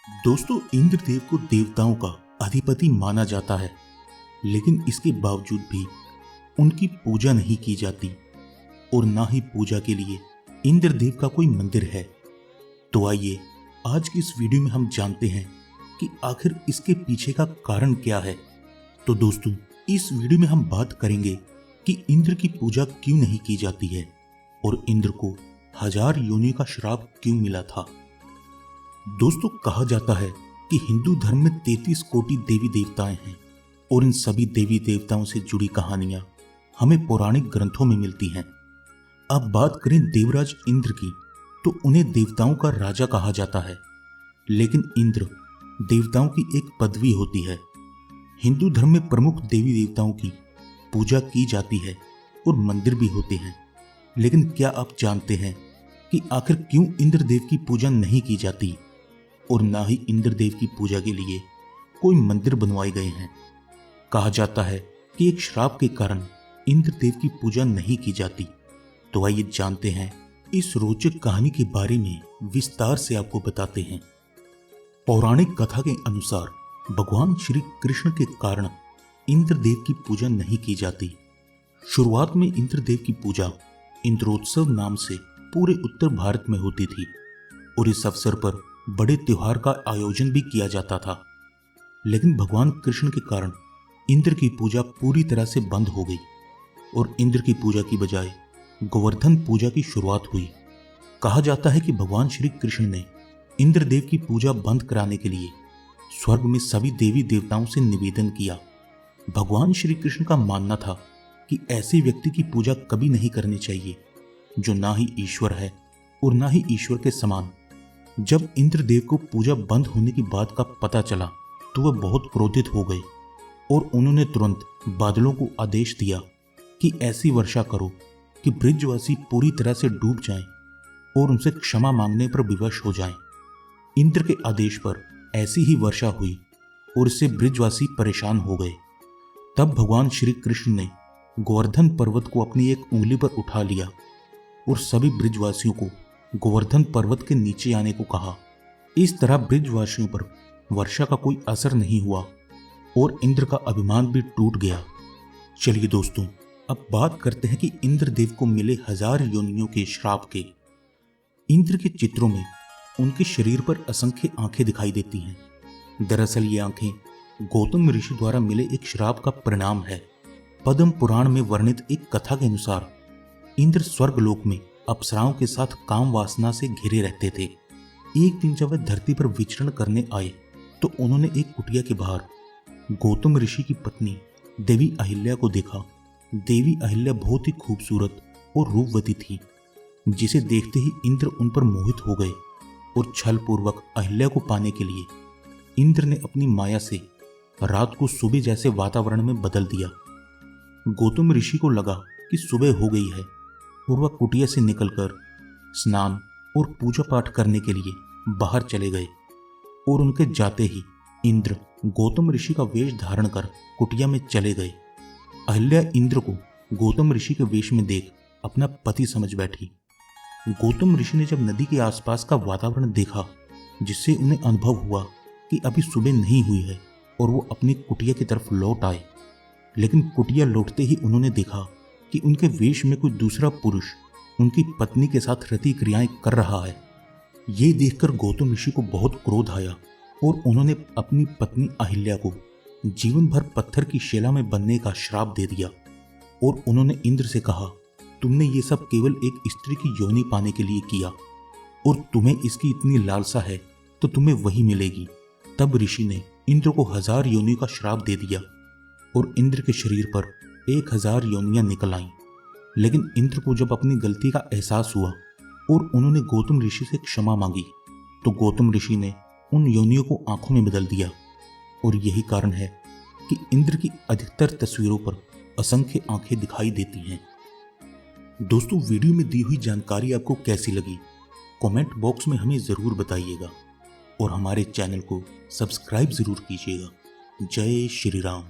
दोस्तों, इंद्रदेव को देवताओं का अधिपति माना जाता है, लेकिन इसके बावजूद भी उनकी पूजा नहीं की जाती और ना ही पूजा के लिए इंद्रदेव का कोई मंदिर है। तो आइए आज की इस वीडियो में हम जानते हैं कि आखिर इसके पीछे का कारण क्या है। तो दोस्तों, इस वीडियो में हम बात करेंगे कि इंद्र की पूजा क्यों नहीं की जाती है और इंद्र को 1000 योनियों का श्राप क्यों मिला था। दोस्तों, कहा जाता है कि हिंदू धर्म में 33 कोटि देवी देवताएं हैं और इन सभी देवी देवताओं से जुड़ी कहानियां हमें पौराणिक ग्रंथों में मिलती हैं। अब बात करें देवराज इंद्र की, तो उन्हें देवताओं का राजा कहा जाता है, लेकिन इंद्र देवताओं की एक पदवी होती है। हिंदू धर्म में प्रमुख देवी देवताओं की पूजा की जाती है और मंदिर भी होते हैं, लेकिन क्या आप जानते हैं कि आखिर क्यों इंद्रदेव की पूजा नहीं की जाती और ना ही इंद्रदेव की पूजा के लिए कोई मंदिर बनवाए गए हैं। कहा जाता है कि एक श्राप के कारण इंद्रदेव की पूजा नहीं की जाती। तो आइए जानते हैं इस रोचक कहानी के बारे में, विस्तार से आपको बताते हैं। पौराणिक कथा के अनुसार भगवान श्री कृष्ण के कारण इंद्रदेव की पूजा नहीं की जाती। शुरुआत में इंद्रदेव की पूजा इंद्रोत्सव नाम से पूरे उत्तर भारत में होती थी और इस अवसर पर बड़े त्योहार का आयोजन भी किया जाता था, लेकिन भगवान कृष्ण के कारण इंद्र की पूजा पूरी तरह से बंद हो गई और इंद्र की पूजा की बजाय गोवर्धन पूजा की शुरुआत हुई। कहा जाता है कि भगवान श्री कृष्ण ने इंद्रदेव की पूजा बंद कराने के लिए स्वर्ग में सभी देवी देवताओं से निवेदन किया। भगवान श्री कृष्ण का मानना था कि ऐसे व्यक्ति की पूजा कभी नहीं करनी चाहिए जो ना ही ईश्वर है और ना ही ईश्वर के समान। जब इंद्रदेव को पूजा बंद होने की बात का पता चला तो वह बहुत क्रोधित हो गए और उन्होंने तुरंत बादलों को आदेश दिया कि ऐसी वर्षा करो कि ब्रिजवासी पूरी तरह से डूब जाएं और उनसे क्षमा मांगने पर विवश हो जाएं। इंद्र के आदेश पर ऐसी ही वर्षा हुई और इससे ब्रिजवासी परेशान हो गए। तब भगवान श्री कृष्ण ने गोवर्धन पर्वत को अपनी एक उंगली पर उठा लिया और सभी ब्रिजवासियों को गोवर्धन पर्वत के नीचे आने को कहा। इस तरह ब्रिजवासियों पर वर्षा का कोई असर नहीं हुआ और इंद्र का अभिमान भी टूट गया। चलिए दोस्तों, अब बात करते हैं कि इंद्रदेव को मिले 1000 योनियों के श्राप के। इंद्र के चित्रों में उनके शरीर पर असंख्य आंखें दिखाई देती हैं। दरअसल ये आंखें गौतम ऋषि द्वारा मिले एक श्राप का परिणाम है। पद्म पुराण में वर्णित एक कथा के अनुसार इंद्र स्वर्गलोक में अप्सराओं के साथ काम वासना से घिरे रहते थे। एक दिन जब वे धरती पर विचरण करने आए तो उन्होंने एक कुटिया के बाहर गौतम ऋषि की पत्नी देवी अहिल्या को देखा। देवी अहिल्या बहुत ही खूबसूरत और रूपवती थी, जिसे देखते ही इंद्र उन पर मोहित हो गए और छल पूर्वक अहिल्या को पाने के लिए इंद्र ने अपनी माया से रात को सुबह जैसे वातावरण में बदल दिया। गौतम ऋषि को लगा कि सुबह हो गई है और वह कुटिया से निकलकर स्नान और पूजा पाठ करने के लिए बाहर चले गए और उनके जाते ही इंद्र गौतम ऋषि का वेश धारण कर कुटिया में चले गए। अहिल्या इंद्र को गौतम ऋषि के वेश में देख अपना पति समझ बैठी। गौतम ऋषि ने जब नदी के आसपास का वातावरण देखा, जिससे उन्हें अनुभव हुआ कि अभी सुबह नहीं हुई है और वो अपनी कुटिया की तरफ लौट आए, लेकिन कुटिया लौटते ही उन्होंने देखा कि उनके वेश में कोई दूसरा पुरुष उनकी पत्नी के साथ रति क्रियाएं कर रहा है। ये देखकर गौतम ऋषि को बहुत क्रोध आया और उन्होंने अपनी पत्नी अहिल्या को जीवन भर पत्थर की शिला में बनने का श्राप दे दिया और उन्होंने इंद्र से कहा, तुमने ये सब केवल एक स्त्री की योनि पाने के लिए किया और तुम्हें इसकी इतनी लालसा है तो तुम्हें वही मिलेगी। तब ऋषि ने इंद्र को 1000 योनियों का श्राप दे दिया और इंद्र के शरीर पर 1000 योनियां निकल आईं। लेकिन इंद्र को जब अपनी गलती का एहसास हुआ और उन्होंने गौतम ऋषि से क्षमा मांगी तो गौतम ऋषि ने उन योनियों को आंखों में बदल दिया और यही कारण है कि इंद्र की अधिकतर तस्वीरों पर असंख्य आंखें दिखाई देती हैं। दोस्तों, वीडियो में दी हुई जानकारी आपको कैसी लगी, कमेंट बॉक्स में हमें ज़रूर बताइएगा और हमारे चैनल को सब्सक्राइब ज़रूर कीजिएगा। जय श्री राम।